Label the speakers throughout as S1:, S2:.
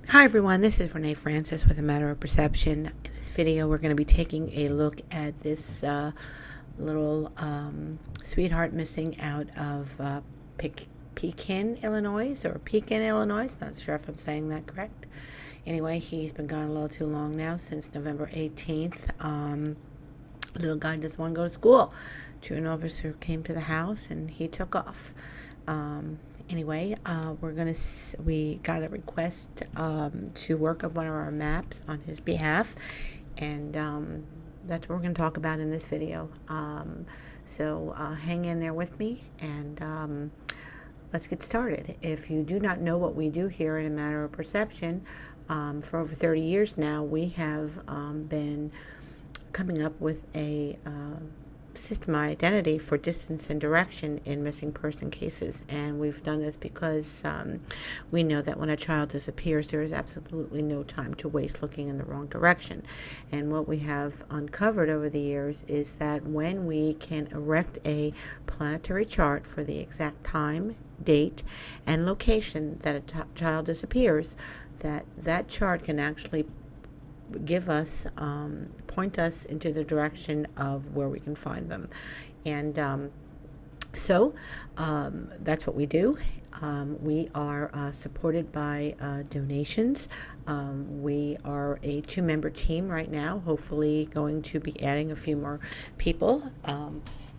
S1: Hi everyone, this is Renee Francis with A Matter of Perception. In this video, we're going to be taking a look at this little sweetheart missing out of Pekin, Illinois, or Pekin, Illinois. Not sure if I'm saying that correct. Anyway, he's been gone a little too long now, since November 18th. Little guy doesn't want to go to school. Truant officer came to the house and he took off. Anyway, we got a request to work up one of our maps on his behalf, and that's what we're going to talk about in this video. So hang in there with me, and let's get started. If you do not know what we do here in A Matter of Perception, for over 30 years now, we have been coming up with a system identity for distance and direction in missing person cases, and we've done this because we know that when a child disappears, there is absolutely no time to waste looking in the wrong direction. And what we have uncovered over the years is that when we can erect a planetary chart for the exact time, date, and location that a child disappears, that chart can actually give us, point us into the direction of where we can find them. And so that's what we do. We are supported by donations. We are a 2-member team right now, hopefully going to be adding a few more people.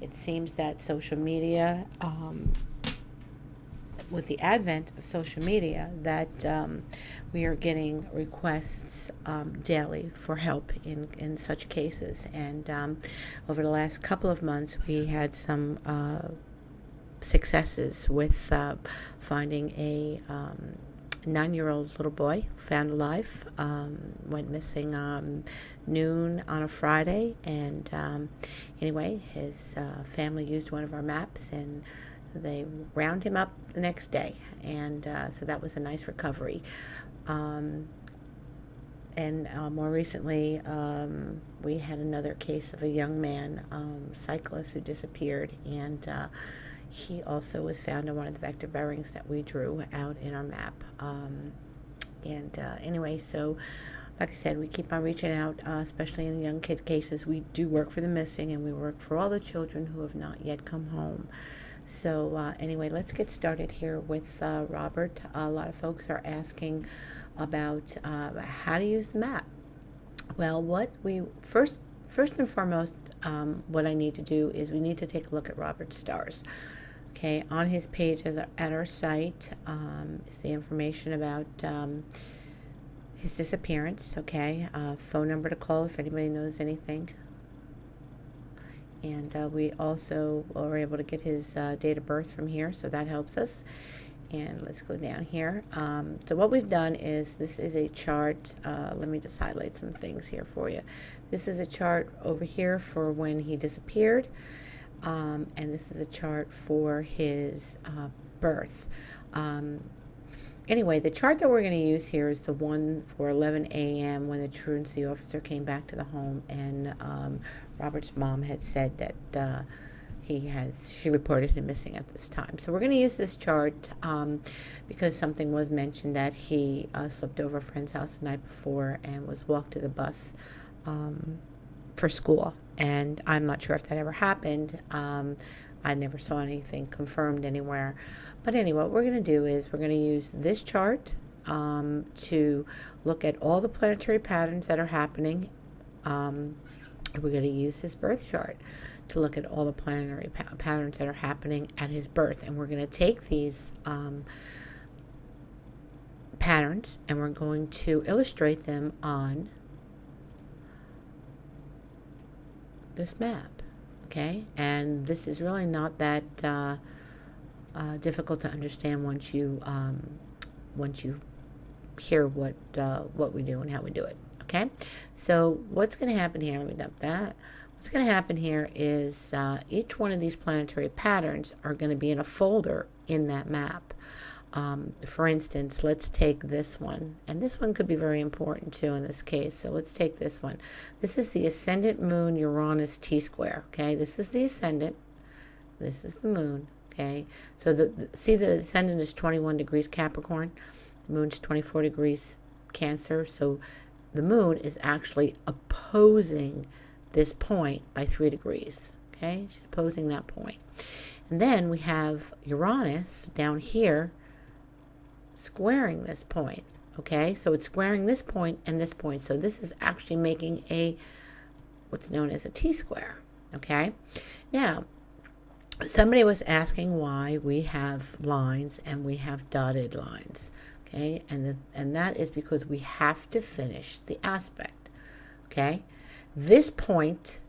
S1: It seems that social media, with the advent of social media, that we are getting requests daily for help in such cases. And over the last couple of months, we had some successes with finding a 9-year-old little boy found alive. Went missing noon on a Friday, and anyway, his family used one of our maps, and they round him up the next day, and so that was a nice recovery. And more recently, we had another case of a young man, cyclist, who disappeared, and he also was found in one of the vector bearings that we drew out in our map. Anyway, so like I said, we keep on reaching out, especially in young kid cases. We do work for the missing, and we work for all the children who have not yet come home. So anyway, let's get started here with Robert. A lot of folks are asking about how to use the map. Well, what we first and foremost, what I need to do is we need to take a look at Robert's stars. Okay, on his page at our site is the information about his disappearance. Okay, phone number to call if anybody knows anything. And we also are able to get his date of birth from here, so that helps us. And let's go down here. So what we've done is, this is a chart. Let me just highlight some things here for you. This is a chart over here for when he disappeared, and this is a chart for his birth. Anyway, the chart that we're going to use here is the one for 11 a.m. when the truancy officer came back to the home, and Robert's mom had said that she reported him missing at this time. So we're going to use this chart because something was mentioned that he slept over a friend's house the night before and was walked to the bus for school. And I'm not sure if that ever happened. I never saw anything confirmed anywhere. But anyway, what we're going to do is we're going to use this chart to look at all the planetary patterns that are happening. We're going to use his birth chart to look at all the planetary patterns that are happening at his birth. And we're going to take these patterns and we're going to illustrate them on this map. Okay, and this is really not that difficult to understand once you hear what we do and how we do it. Okay, so what's going to happen here? Let me dump that. What's going to happen here is each one of these planetary patterns are going to be in a folder in that map. For instance, let's take this one, and this one could be very important too in this case. So let's take this one. This is the ascendant moon Uranus T-square. Okay, this is the ascendant. This is the moon. Okay, so see the ascendant is 21 degrees Capricorn. The moon's 24 degrees Cancer. So the moon is actually opposing this point by 3 degrees. Okay, she's opposing that point. And then we have Uranus down here squaring this point. Okay, so it's squaring this point and this point. So this is actually making a what's known as a T-square. Okay, now somebody was asking why we have lines and we have dotted lines. Okay, and that is because we have to finish the aspect. Okay, this point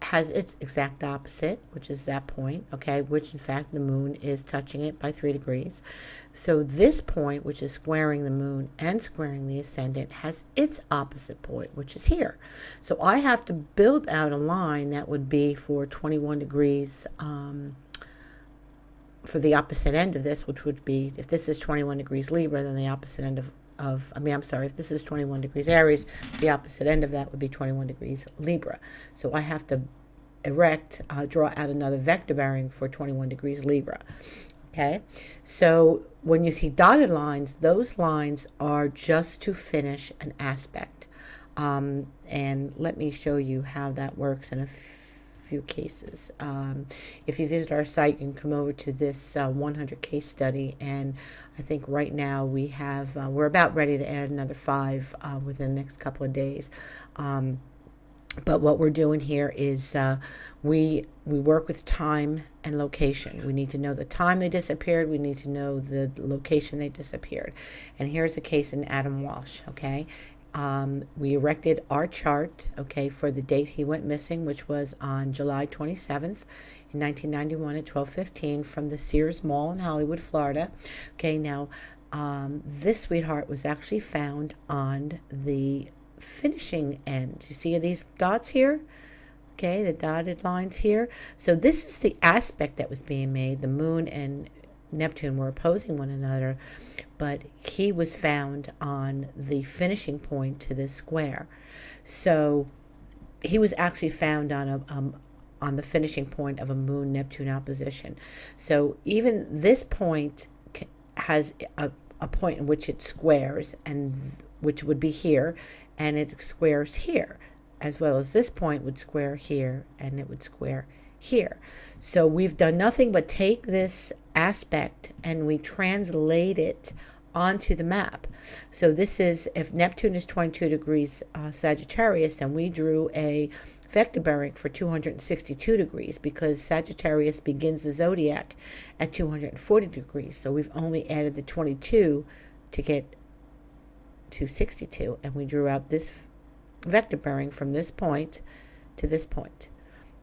S1: has its exact opposite, which is that point, okay, which in fact the moon is touching it by 3 degrees. So this point, which is squaring the moon and squaring the ascendant, has its opposite point, which is here. So I have to build out a line that would be for 21 degrees for the opposite end of this, which would be, if this is 21 degrees Libra, then the opposite end if this is 21 degrees Aries, the opposite end of that would be 21 degrees Libra. So I have to draw out another vector bearing for 21 degrees Libra. Okay, so when you see dotted lines, those lines are just to finish an aspect. And let me show you how that works in a few cases. If you visit our site, you can come over to this 100 case study, and I think right now we have we're about ready to add another 5 within the next couple of days. But what we're doing here is we work with time and location. We need to know the time they disappeared. We need to know the location they disappeared. And here's the case in Adam Walsh. Okay. We erected our chart, okay, for the date he went missing, which was on July 27th in 1991 at 12:15 from the Sears Mall in Hollywood, Florida. Okay, now this sweetheart was actually found on the finishing end. You see these dots here? Okay, the dotted lines here. So this is the aspect that was being made. The moon and Neptune were opposing one another, but he was found on the finishing point to this square. So he was actually found on the finishing point of a moon Neptune opposition. So even this point has a point in which it squares, and which would be here, and it squares here, as well as this point would square here, and it would square here. So we've done nothing but take this aspect and we translate it onto the map. So this is, if Neptune is 22 degrees Sagittarius, then we drew a vector bearing for 262 degrees because Sagittarius begins the zodiac at 240 degrees. So we've only added the 22 to get 262, and we drew out this vector bearing from this point to this point.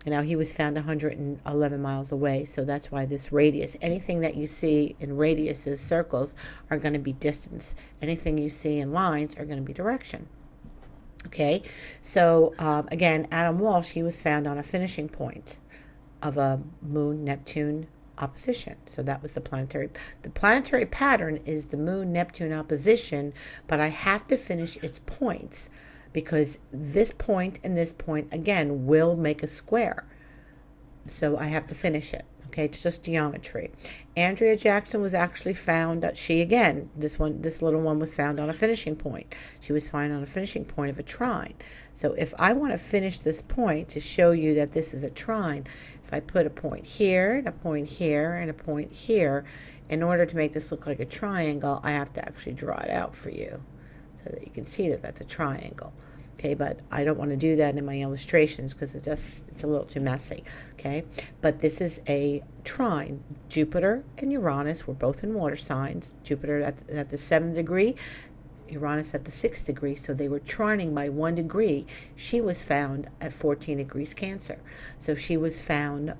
S1: And now he was found 111 miles away, so that's why this radius, anything that you see in radiuses, circles, are going to be distance. Anything you see in lines are going to be direction. Okay, so again, Adam Walsh, he was found on a finishing point of a moon-Neptune opposition. So that was the planetary pattern is the moon-Neptune opposition, but I have to finish its points, because this point and this point, again, will make a square. So I have to finish it. Okay, it's just geometry. Andrea Jackson was actually found, this little one was found on a finishing point. She was found on a finishing point of a trine. So if I want to finish this point to show you that this is a trine, if I put a point here, and a point here, and a point here, in order to make this look like a triangle, I have to actually draw it out for you, so that you can see that that's a triangle. Okay, but I don't want to do that in my illustrations because it's a little too messy. Okay, but this is a trine. Jupiter and Uranus were both in water signs. Jupiter at the 7th degree, Uranus at the 6th degree, so they were trining by 1 degree. She was found at 14 degrees Cancer. So she was found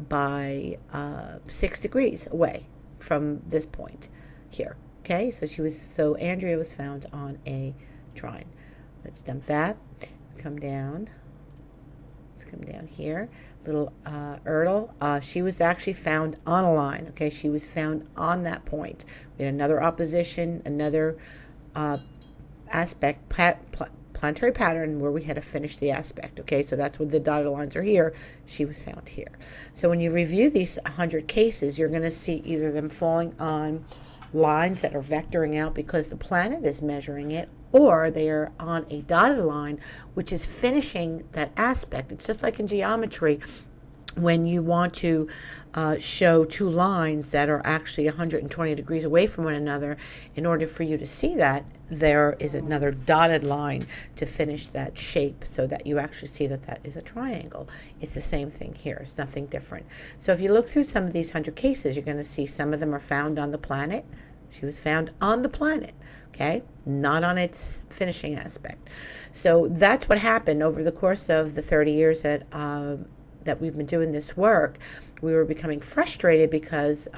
S1: by 6 degrees away from this point here. Okay, so Andrea was found on a trine. Let's dump that. Come down. Let's come down here. Little Erdl. She was actually found on a line. Okay, she was found on that point. We had another opposition, another aspect, planetary pattern where we had to finish the aspect. Okay, so that's where the dotted lines are here. She was found here. So when you review these 100 cases, you're going to see either them falling on lines that are vectoring out because the planet is measuring it, or they are on a dotted line, which is finishing that aspect. It's just like in geometry, when you want to show two lines that are actually 120 degrees away from one another. In order for you to see that, there is another dotted line to finish that shape so that you actually see that that is a triangle. It's the same thing here. It's nothing different. So if you look through some of these 100 cases, you're going to see some of them are found on the planet. She was found on the planet, okay, not on its finishing aspect. So that's what happened over the course of the 30 years that we've been doing this work. We were becoming frustrated because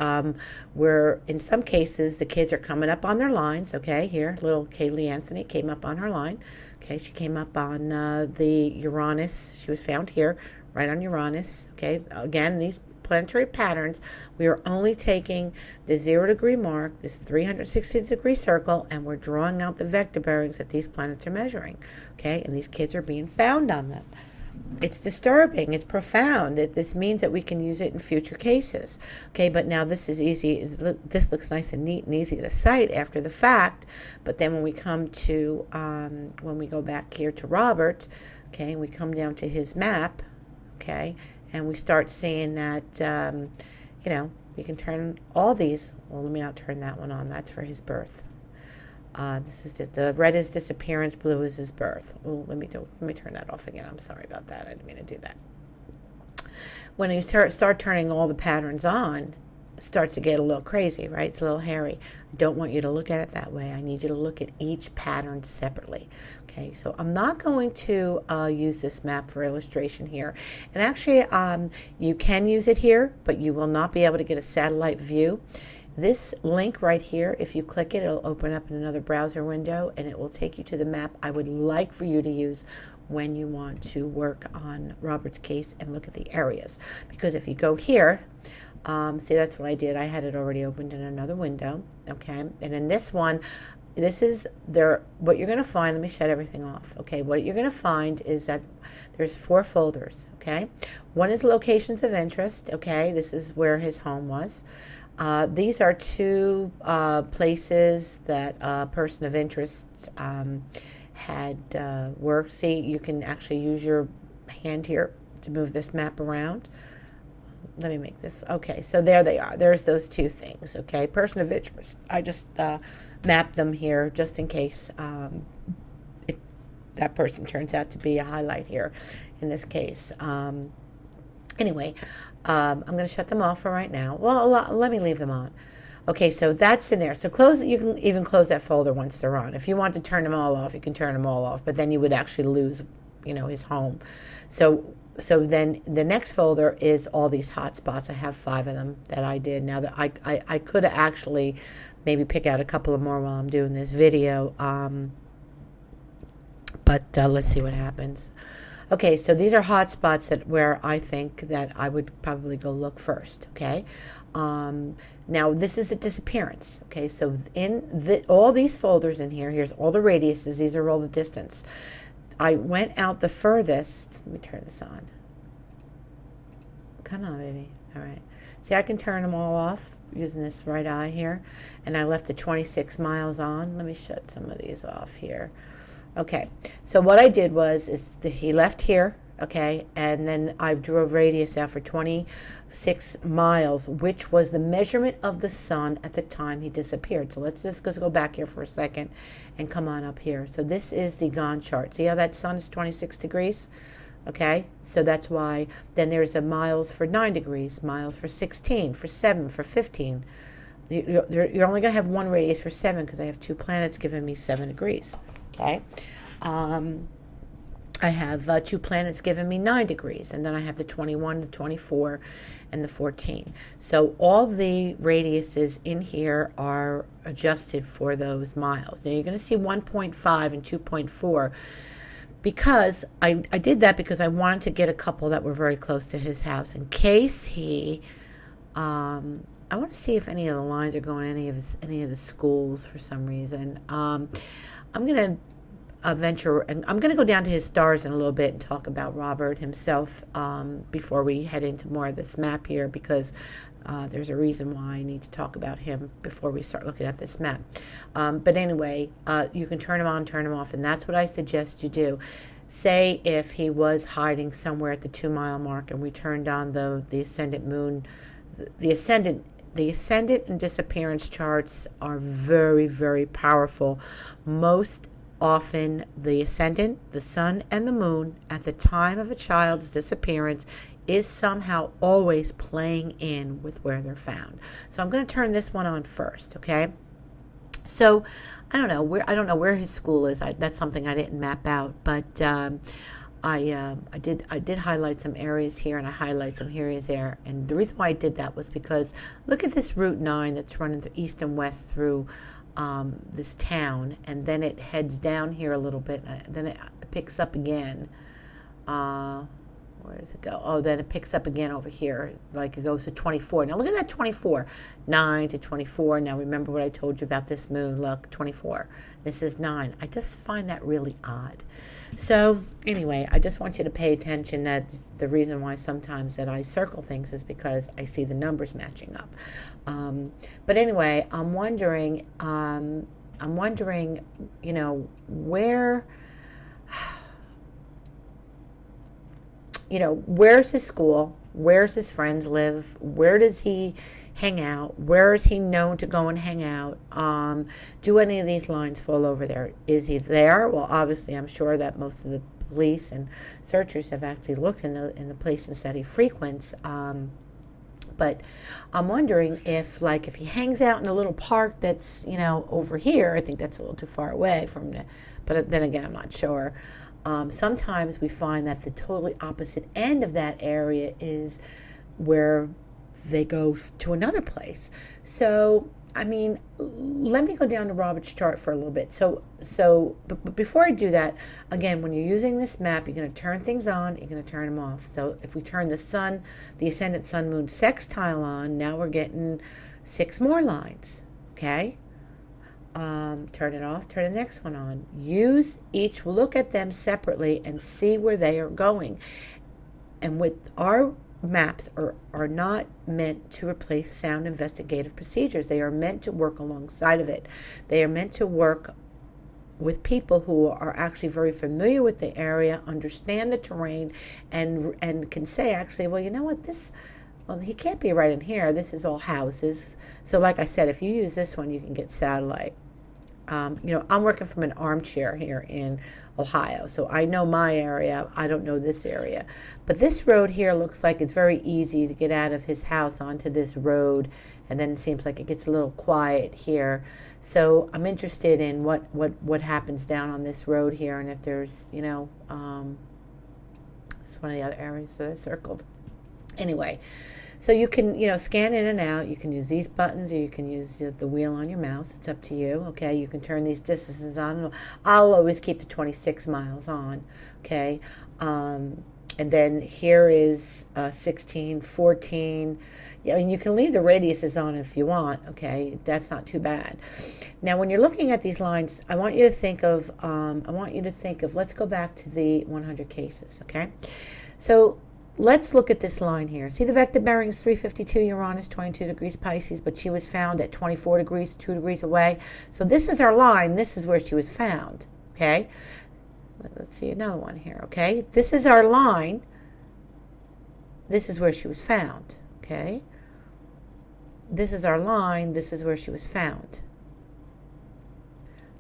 S1: we're, in some cases, the kids are coming up on their lines. Okay, here, little Kaylee Anthony came up on her line. Okay, she came up on the Uranus. She was found here, right on Uranus. Okay, again, these planetary patterns, we are only taking the 0 degree mark, this 360 degree circle, and we're drawing out the vector bearings that these planets are measuring. Okay, and these kids are being found on them. It's disturbing. It's profound. This means that we can use it in future cases. Okay, but now this is easy. This looks nice and neat and easy to cite after the fact. But then when we come to, when we go back here to Robert, okay, and we come down to his map, okay, and we start seeing that, you know, we can turn all these. Well, let me not turn that one on. That's for his birth. This is just, the red is disappearance, blue is his birth. Oh, let me turn that off again. I'm sorry about that. I didn't mean to do that. When you start turning all the patterns on, it starts to get a little crazy, right? It's a little hairy. I don't want you to look at it that way. I need you to look at each pattern separately. Okay, so I'm not going to use this map for illustration here. And actually, you can use it here, but you will not be able to get a satellite view. This link right here, if you click it, it'll open up in another browser window and it will take you to the map I would like for you to use when you want to work on Robert's case and look at the areas. Because if you go here, see, that's what I did. I had it already opened in another window, okay? And in this one, this is what you're going to find. Let me shut everything off. Okay, what you're going to find is that there's 4 folders, okay? One is locations of interest, okay? This is where his home was. These are 2 places that a person of interest had worked. See, you can actually use your hand here to move this map around. Let me make this. Okay, so there they are. There's those 2 things, okay? Person of interest. I just mapped them here just in case that person turns out to be a highlight here in this case. Anyway, I'm going to shut them off for right now. Well, let me leave them on. Okay, so that's in there. So close. You can even close that folder once they're on. If you want to turn them all off, you can turn them all off. But then you would actually lose, you know, his home. So then the next folder is all these hot spots. I have 5 of them that I did. Now that I could have actually maybe pick out a couple of more while I'm doing this video. But let's see what happens. Okay, so these are hot spots where I think that I would probably go look first, okay? Now, this is a disappearance, okay? So in all these folders in here, here's all the radiuses. These are all the distance. I went out the furthest. Let me turn this on. Come on, baby. All right. See, I can turn them all off using this right eye here. And I left the 26 miles on. Let me shut some of these off here. Okay, so what I did was he left here, okay, and then I drew a radius out for 26 miles, which was the measurement of the sun at the time he disappeared. So let's just go back here for a second and come on up here. So this is the Gantt chart. See how that sun is 26 degrees? Okay, so that's why then there's a miles for 9 degrees, miles for 16, for 7, for 15. You're only going to have one radius for 7 because I have 2 planets giving me 7 degrees. Okay, I have 2 planets giving me 9 degrees, and then I have the 21, the 24, and the 14. So all the radiuses in here are adjusted for those miles. Now you're going to see 1.5 and 2.4 because I did that because I wanted to get a couple that were very close to his house in case he. I want to see if any of the lines are going to any of the schools for some reason. I'm going to venture, and I'm going to go down to his stars in a little bit and talk about Robert himself before we head into more of this map here, because there's a reason why I need to talk about him before we start looking at this map. But anyway, you can turn him on, turn him off, and that's what I suggest you do. Say if he was hiding somewhere at the 2-mile mark and we turned on the ascendant moon, the ascendant and disappearance charts are very, very powerful. Most often the ascendant, the sun, and the moon at the time of a child's disappearance is somehow always playing in with where they're found. So I'm going to turn this one on first, okay? So I don't know where his school is. That's something I didn't map out, but I did highlight some areas here, and I highlight some areas there. And the reason why I did that was because look at this Route 9 that's running the east and west through this town, and then it heads down here a little bit, and then it picks up again. Where does it go? Oh, then it picks up again over here, like it goes to 24. Now look at that 24, 9 to 24. Now remember what I told you about this moon. Look, 24. This is 9. I just find that really odd. So anyway, I just want you to pay attention that the reason why sometimes that I circle things is because I see the numbers matching up. But anyway, I'm wondering, you know, where. You know, where's his school? Where's his friends live? Where does he hang out? Where is he known to go and hang out? Do any of these lines fall over there? Is he there? Well, obviously, I'm sure that most of the police and searchers have actually looked in the places that he frequents. But I'm wondering if he hangs out in a little park that's, you know, over here. I think that's a little too far away from the, but then again, I'm not sure. Sometimes we find that the totally opposite end of that area is where they go to another place. So, I mean, let me go down to Robert's chart for a little bit. But before I do that, again, when you're using this map, you're going to turn things on, you're going to turn them off. So if we turn the sun, the ascendant sun moon sextile on, now we're getting 6 more lines, okay? Turn it off, turn the next one on. Use each, look at them separately and see where they are going. And with our maps are not meant to replace sound investigative procedures. They are meant to work alongside of it. They are meant to work with people who are actually very familiar with the area, understand the terrain, and can say actually, well, you know what, well, he can't be right in here. This is all houses. So like I said, if you use this one, you can get satellite. You know, I'm working from an armchair here in Ohio, so I know my area. I don't know this area. But this road here looks like it's very easy to get out of his house onto this road, and then it seems like it gets a little quiet here. So I'm interested in what happens down on this road here, and if there's, you know, it's one of the other areas that I circled. Anyway, so you can, you know, scan in and out. You can use these buttons, or you can use the wheel on your mouse. It's up to you, okay? You can turn these distances on. I'll always keep the 26 miles on, okay? And then here is 16, 14. I mean, you can leave the radiuses on if you want, okay? That's not too bad. Now, when you're looking at these lines, I want you to think of, let's go back to the 100 cases, okay? So let's look at this line here. See the vector bearings 352 Uranus, 22 degrees Pisces, but she was found at 24 degrees, 2 degrees away. So this is our line. This is where she was found, okay? Let's see another one here, okay? This is our line. This is where she was found, okay? This is our line. This is where she was found.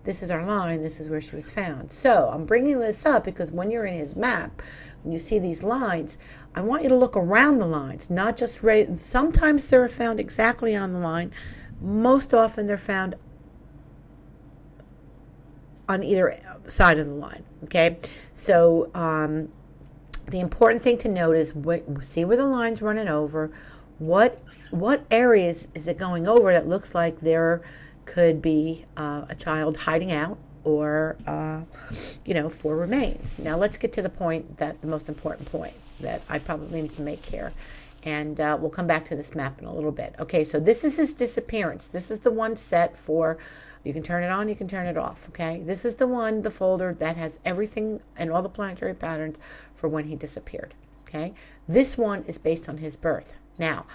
S1: This is our line. This is where she was found. So I'm bringing this up because when you're in his map, when you see these lines, I want you to look around the lines, not just right. Sometimes they're found exactly on the line. Most often they're found on either side of the line, okay? So the important thing to note is see where the line's running over. What areas is it going over that looks like there could be a child hiding out, or you know, for remains. Now let's get to the point, that the most important point that I probably need to make here, and we'll come back to this map in a little bit. Okay, so this is his disappearance. This is the one set for, You can turn it on, you can turn it off, okay? This is the one, the folder that has everything and all the planetary patterns for when he disappeared, okay? This one is based on his birth. Now,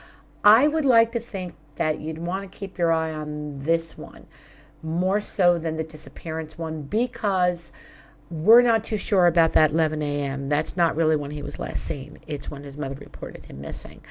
S1: I would like to think that you'd want to keep your eye on this one more so than the disappearance one, because we're not too sure about that 11 a.m. That's not really when he was last seen. It's when his mother reported him missing.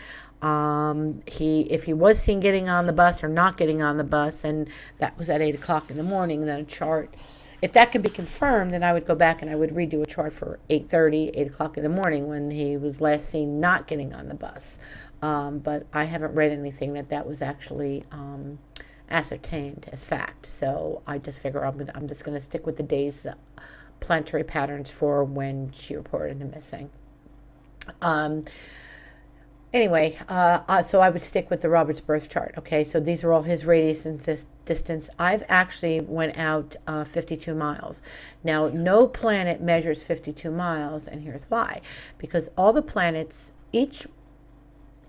S1: If he was seen getting on the bus or not getting on the bus, and that was at 8 o'clock in the morning, then a chart, if that can be confirmed, then I would go back and I would redo a chart for 8:30, 8 o'clock in the morning when he was last seen not getting on the bus. But I haven't read anything that was actually ascertained as fact. So I just figure I'm just going to stick with the day's planetary patterns for when she reported him missing. Anyway, so I would stick with the Robert's birth chart. Okay, so these are all his radius and distance. I've actually went out 52 miles. Now, no planet measures 52 miles, and here's why. Because all the planets, each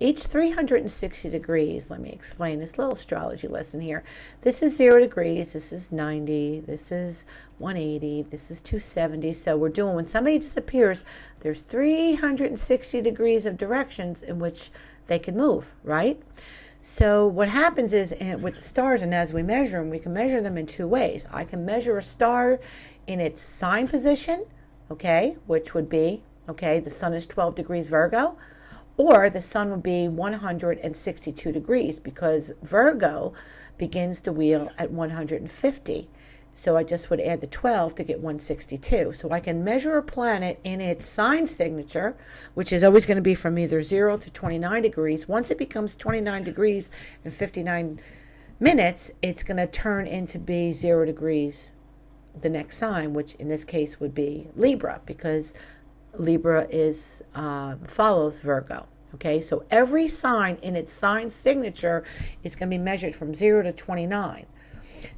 S1: 360 degrees, let me explain this little astrology lesson here. This is 0 degrees, this is 90, this is 180, this is 270. So we're doing, when somebody disappears, there's 360 degrees of directions in which they can move, right? So what happens is, with the stars, and as we measure them, we can measure them in two ways. I can measure a star in its sign position, okay, which would be, okay, the sun is 12 degrees Virgo. Or the sun would be 162 degrees, because Virgo begins the wheel at 150. So I just would add the 12 to get 162. So I can measure a planet in its sign signature, which is always going to be from either 0 to 29 degrees. Once it becomes 29 degrees and 59 minutes, it's going to turn into be 0 degrees, the next sign, which in this case would be Libra, because Libra is follows Virgo. Okay, so every sign in its sign signature is going to be measured from 0 to 29.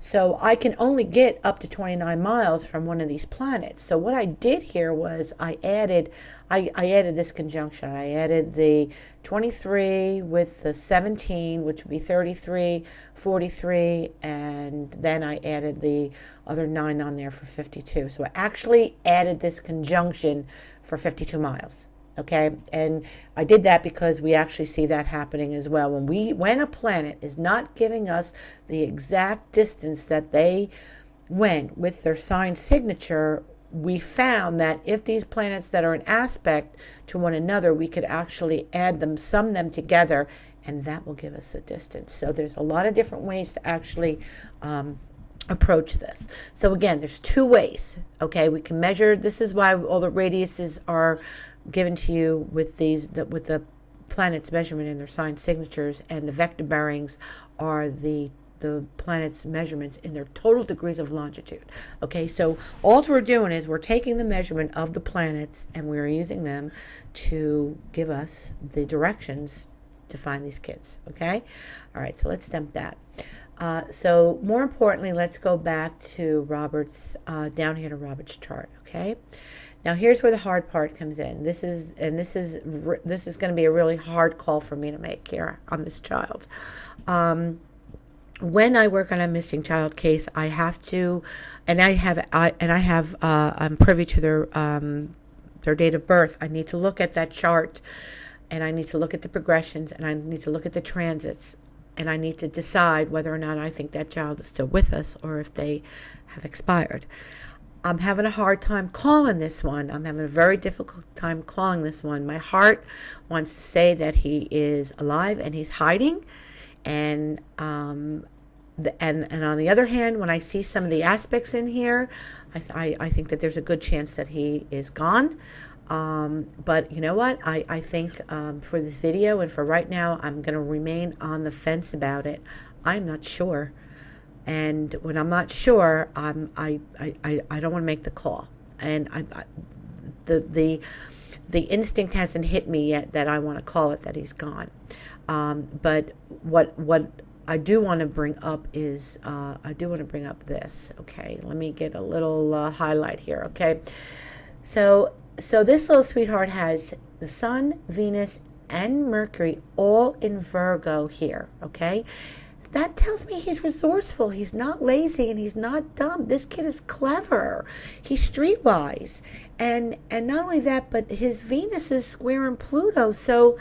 S1: So I can only get up to 29 miles from one of these planets. So what I did here was I added this conjunction. I added the 23 with the 17, which would be 33, 43, and then I added the other 9 on there for 52. So I actually added this conjunction for 52 miles. Okay, and I did that because we actually see that happening as well. When a planet is not giving us the exact distance that they went with their sign signature, we found that if these planets that are in aspect to one another, we could actually add them, sum them together, and that will give us a distance. So there's a lot of different ways to actually approach this. So again, there's two ways. Okay, we can measure. This is why all the radiuses are given to you with with the planets' measurement in their sign signatures, and the vector bearings are the planets' measurements in their total degrees of longitude. Okay, so all we're doing is we're taking the measurement of the planets and we're using them to give us the directions to find these kids. Okay, all right, so let's dump that. So more importantly, let's go back to Robert's, down here to Robert's chart. Okay. Now here's where the hard part comes in. This is going to be a really hard call for me to make here on this child. When I work on a missing child case, I have to, I'm privy to their date of birth. I need to look at that chart, and I need to look at the progressions, and I need to look at the transits, and I need to decide whether or not I think that child is still with us or if they have expired. I'm having a hard time calling this one. I'm having a very difficult time calling this one. My heart wants to say that he is alive and he's hiding. And on the other hand, when I see some of the aspects in here, I think that there's a good chance that he is gone. But you know what? I think for this video and for right now, I'm going to remain on the fence about it. I'm not sure. And when I'm not sure, I don't want to make the call. And the instinct hasn't hit me yet that I want to call it that he's gone. But what I do want to bring up is this. Okay, let me get a little highlight here. Okay, so this little sweetheart has the Sun, Venus, and Mercury all in Virgo here. Okay. that tells me he's resourceful. He's not lazy and he's not dumb. This kid is clever. He's streetwise. And not only that, but his Venus is squaring Pluto. So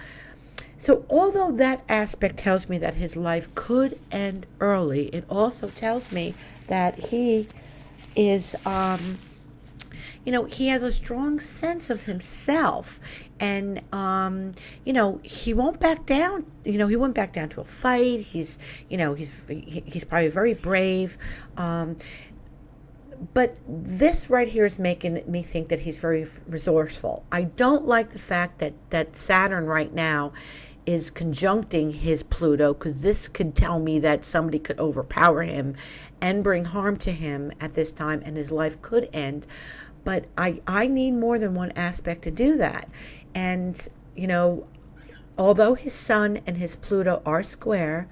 S1: although that aspect tells me that his life could end early, it also tells me that he is he has a strong sense of himself, and he won't back down. He won't back down to a fight. He's probably very brave. But this right here is making me think that he's very resourceful. I don't like the fact that Saturn right now is conjuncting his Pluto, because this could tell me that somebody could overpower him and bring harm to him at this time, and his life could end. But I need more than one aspect to do that. And, although his Sun and his Pluto are square,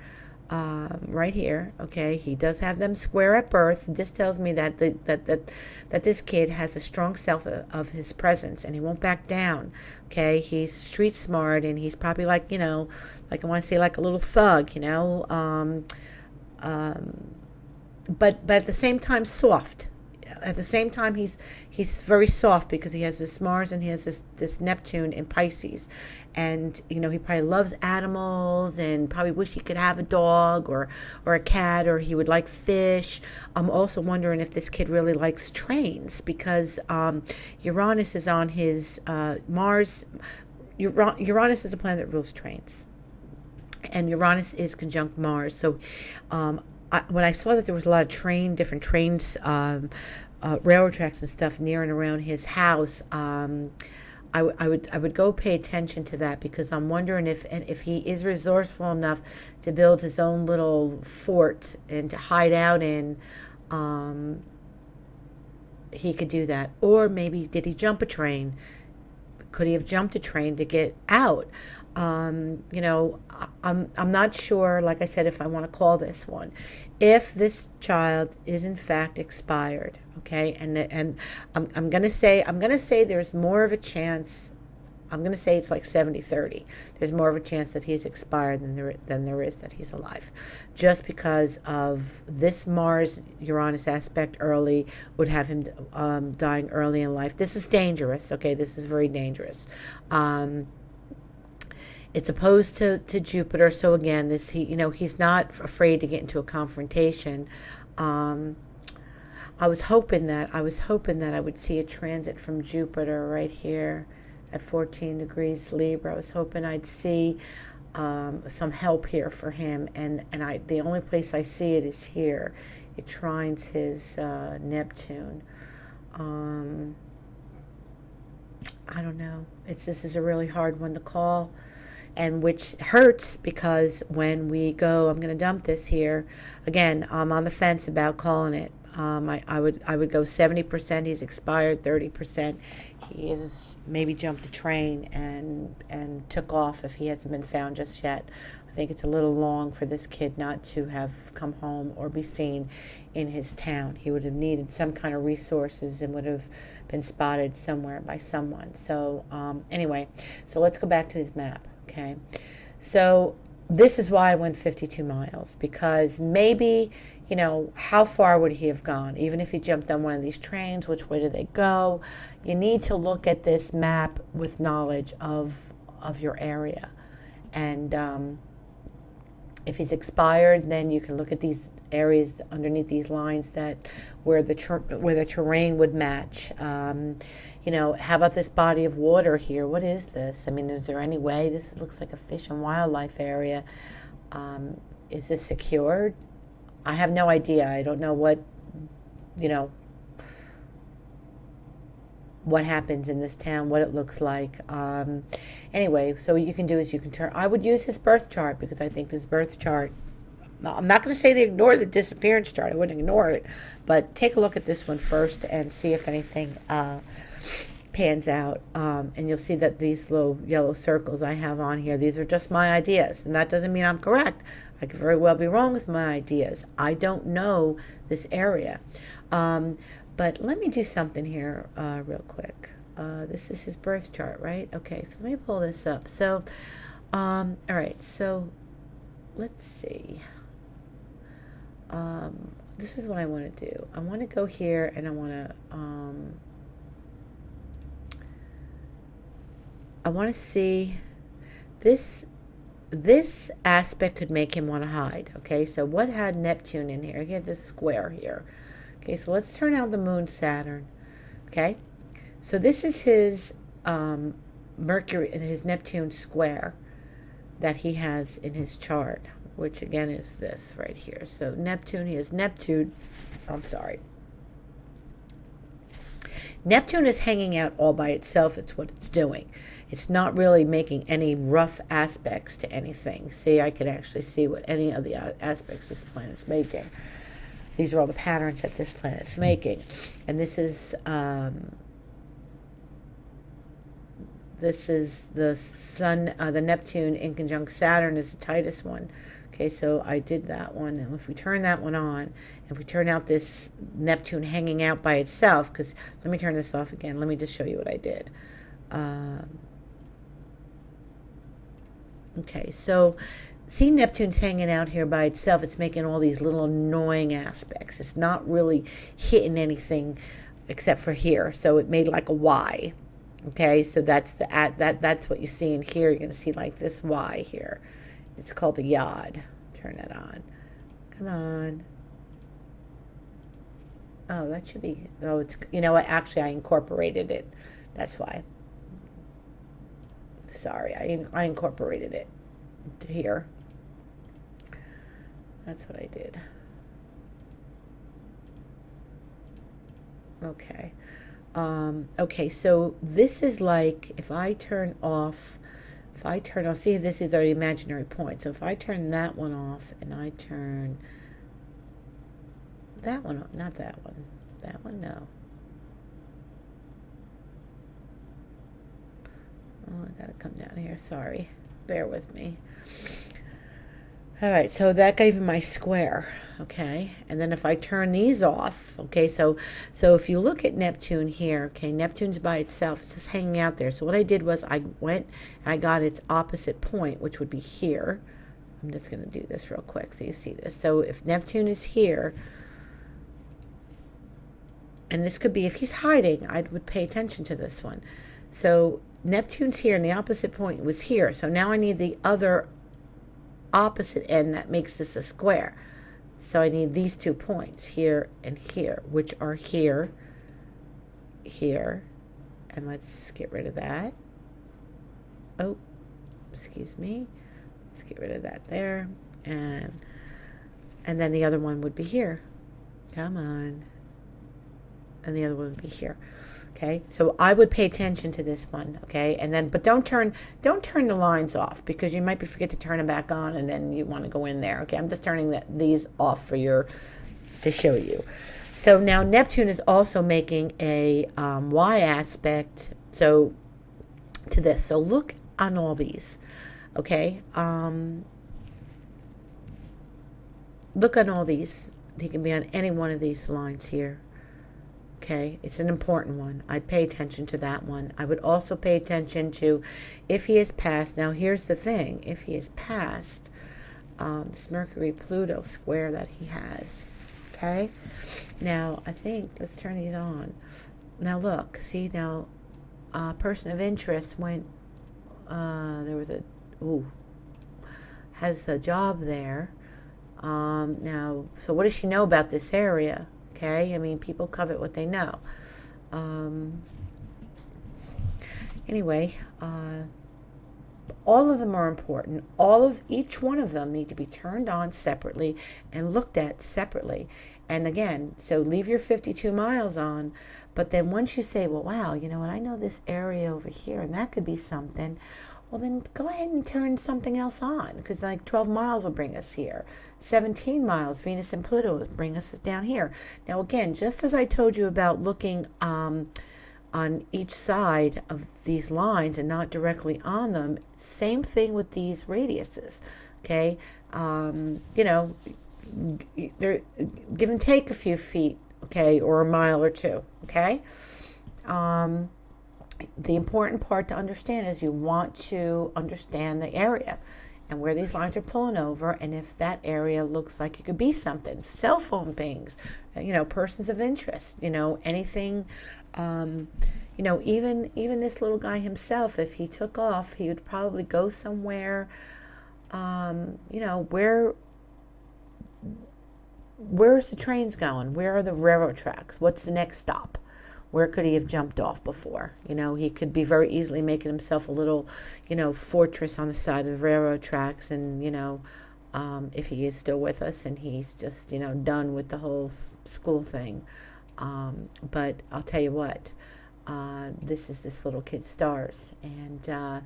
S1: right here, okay, he does have them square at birth. This tells me that that this kid has a strong self of his presence, and he won't back down. Okay, he's street smart, and he's probably like I want to say like a little thug, but at the same time soft. At the same time, he's very soft, because he has this Mars and he has this Neptune in Pisces, and he probably loves animals and probably wish he could have a dog or a cat, or he would like fish. I'm also wondering if this kid really likes trains, because Uranus is on his Mars. Uranus is the planet that rules trains, and Uranus is conjunct Mars. So when I saw that there was a lot of different trains, railroad tracks and stuff near and around his house, I would go pay attention to that, because I'm wondering if he is resourceful enough to build his own little fort and to hide out in. He could do that, or maybe did he jump a train? Could he have jumped a train to get out? I'm not sure, like I said, if I want to call this one. If this child is in fact expired, okay, and I'm gonna say there's more of a chance. I'm gonna say it's like 70-30. There's more of a chance that he's expired than there is that he's alive, just because of this Mars Uranus aspect early would have him dying early in life. This is dangerous. Okay, this is very dangerous. It's opposed to Jupiter, so again, he's not afraid to get into a confrontation. I was hoping that I would see a transit from Jupiter right here at 14 degrees Libra. I was hoping I'd see some help here for him, and the only place I see it is here. It trines his Neptune. I don't know. This is a really hard one to call, and which hurts, because when we go, I'm going to dump this here. Again, I'm on the fence about calling it. I would go 70% he's expired, 30% he is maybe jumped a train and took off if he hasn't been found just yet. I think it's a little long for this kid not to have come home or be seen in his town. He would have needed some kind of resources and would have been spotted somewhere by someone. So anyway, so let's go back to his map, okay? So this is why I went 52 miles, because maybe, how far would he have gone? Even if he jumped on one of these trains, which way do they go? You need to look at this map with knowledge of your area. And if he's expired, then you can look at these areas underneath these lines where the terrain would match. How about this body of water here? What is this? I mean, is there any way? This looks like a fish and wildlife area. Is this secured? I have no idea. I don't know what happens in this town, what it looks like. Anyway, so what you can do is I would use his birth chart, because I think his birth chart, I'm not going to say they ignore the disappearance chart. I wouldn't ignore it, but take a look at this one first and see if anything pans out. And you'll see that these little yellow circles I have on here, these are just my ideas, and that doesn't mean I'm correct. I could very well be wrong with my ideas. I don't know this area. But let me do something here real quick. This is his birth chart, right? Okay, so let me pull this up. So, all right, so let's see. This is what I want to do. I want to go here and I want to see this. This aspect could make him want to hide. Okay, so what had Neptune in here? He had this square here. Okay, so let's turn out the moon Saturn. Okay, so this is his Mercury and his Neptune square that he has in his chart, which again is this right here. So Neptune, he has Neptune. I'm sorry. Neptune is hanging out all by itself. It's what it's doing. It's not really making any rough aspects to anything. See, I could actually see what any of the aspects this planet's making. These are all the patterns that this planet's making. And this is the Sun, the Neptune in conjunct Saturn is the tightest one. Okay, so I did that one. And if we turn that one on, if we turn out this Neptune hanging out by itself, because let me turn this off again. Let me just show you what I did. Okay, so see Neptune's hanging out here by itself. It's making all these little annoying aspects. It's not really hitting anything except for here. So it made like a Y. Okay, so that's that's what you see in here. You're going to see like this Y here. It's called a yod. Turn that on. Come on. Oh, that should be, oh, it's, you know what, actually I incorporated it. That's why. Sorry, I incorporated it to here. That's what I did. Okay. Okay, so this is like, if I turn off, see, this is our imaginary point. So if I turn that one off and I turn that one off, not that one, no. Oh, I gotta come down here, sorry. Bear with me. All right, so that gave me my square, okay? And then if I turn these off, okay, so if you look at Neptune here, okay, Neptune's by itself. It's just hanging out there. So what I did was I went and I got its opposite point, which would be here. I'm just going to do this real quick so you see this. So if Neptune is here, and this could be, if he's hiding, I would pay attention to this one. So Neptune's here and the opposite point was here. So now I need the other opposite end that makes this a square. So I need these 2 points here and here, which are here, here, and let's get rid of that. Oh, excuse me. Let's get rid of that there, and then the other one would be here. Come on. And the other one would be here. Okay, so I would pay attention to this one, okay, and then, but don't turn the lines off, because you might forget to turn them back on, and then you want to go in there. Okay, I'm just turning these off for to show you. So now Neptune is also making a Y aspect, so to this. So look on all these, okay. Look on all these. He can be on any one of these lines here. Okay, it's an important one. I'd pay attention to that one. I would also pay attention to if he is past. Now, here's the thing. If he is past this Mercury-Pluto square that he has, okay? Now, I think, let's turn these on. Now, look. See, now, person of interest went, there was has a job there. Now, so what does she know about this area? Okay, I mean, people covet what they know. Anyway, all of them are important. Each one of them need to be turned on separately and looked at separately. And again, so leave your 52 miles on, but then once you say, well, wow, you know what, I know this area over here, and that could be something. Well, then go ahead and turn something else on, because like 12 miles will bring us here. 17 miles, Venus and Pluto will bring us down here. Now, again, just as I told you about looking on each side of these lines and not directly on them, same thing with these radiuses, okay? You know, they're give and take a few feet, okay, or a mile or two, okay? The important part to understand is you want to understand the area. and where these lines are pulling over, and if that area looks like it could be something. Cell phone pings, persons of interest, anything. Even this little guy himself, if he took off, he would probably go somewhere. Where's the trains going? Where are the railroad tracks? What's the next stop? Where could he have jumped off before? He could be very easily making himself a little, fortress on the side of the railroad tracks. And, if he is still with us and he's just, done with the whole school thing. But I'll tell you what, this is this little kid's stars. And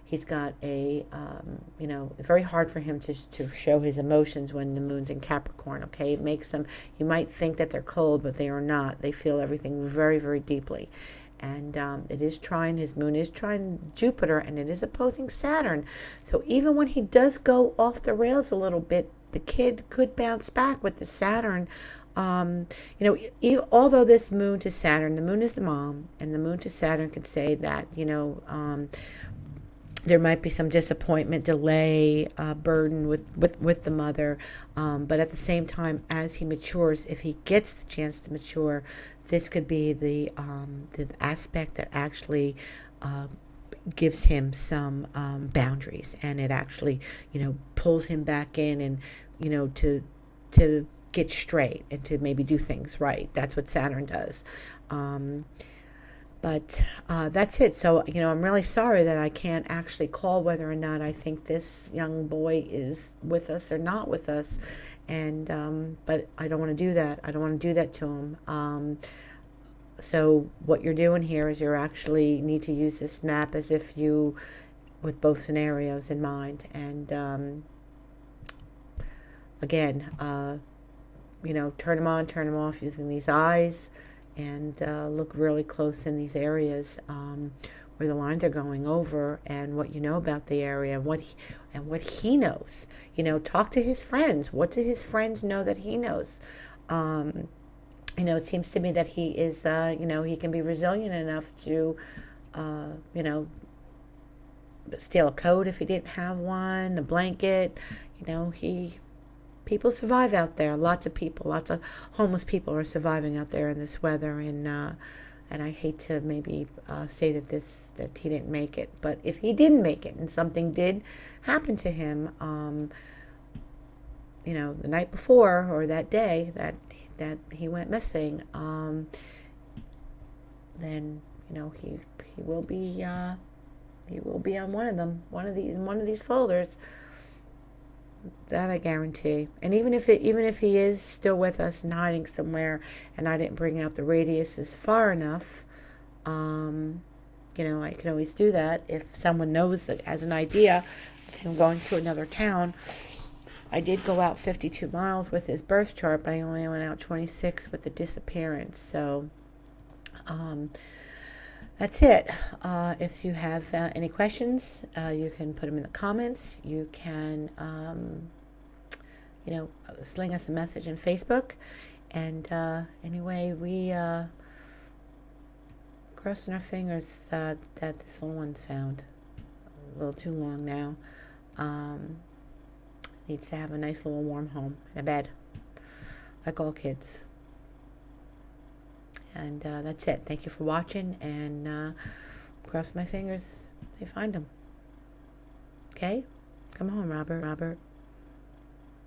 S1: he's got very hard for him to show his emotions when the moon's in Capricorn, okay? It makes them, you might think that they're cold, but they are not. They feel everything very, very deeply. And his moon is trine Jupiter, and it is opposing Saturn. So even when he does go off the rails a little bit, the kid could bounce back with the Saturn. Although this moon to Saturn, the moon is the mom, and the moon to Saturn could say that, there might be some disappointment, delay, burden with the mother. But at the same time, as he matures, if he gets the chance to mature, this could be the aspect that actually gives him some boundaries, and it actually, pulls him back in, and, to get straight and to maybe do things right. That's what Saturn does. But that's it. So, I'm really sorry that I can't actually call whether or not I think this young boy is with us or not with us. And but I don't want to do that. I don't want to do that to him. So what you're doing here is you actually need to use this map as if you, with both scenarios in mind. And again, turn them on, turn them off using these eyes. And look really close in these areas where the lines are going over, and what you know about the area, and what he knows. Talk to his friends. What do his friends know that he knows? It seems to me that he is, he can be resilient enough to, steal a coat if he didn't have one, a blanket. People survive out there. Lots of people, lots of homeless people are surviving out there in this weather, and I hate to maybe say that he didn't make it, but if he didn't make it and something did happen to him, the night before or that day that he went missing, then he will be on one of these folders. That I guarantee. And even if he is still with us and hiding somewhere, and I didn't bring out the radiuses far enough, I can always do that. If someone knows that as an idea, I'm going to another town. I did go out 52 miles with his birth chart, but I only went out 26 with the disappearance. So, that's it. If you have any questions, you can put them in the comments. You can, sling us a message on Facebook. And anyway, we crossing our fingers that this little one's found. A little too long now. Needs to have a nice little warm home and a bed, like all kids. And that's it. Thank you for watching, and cross my fingers they find him. Okay? Come home, Robert.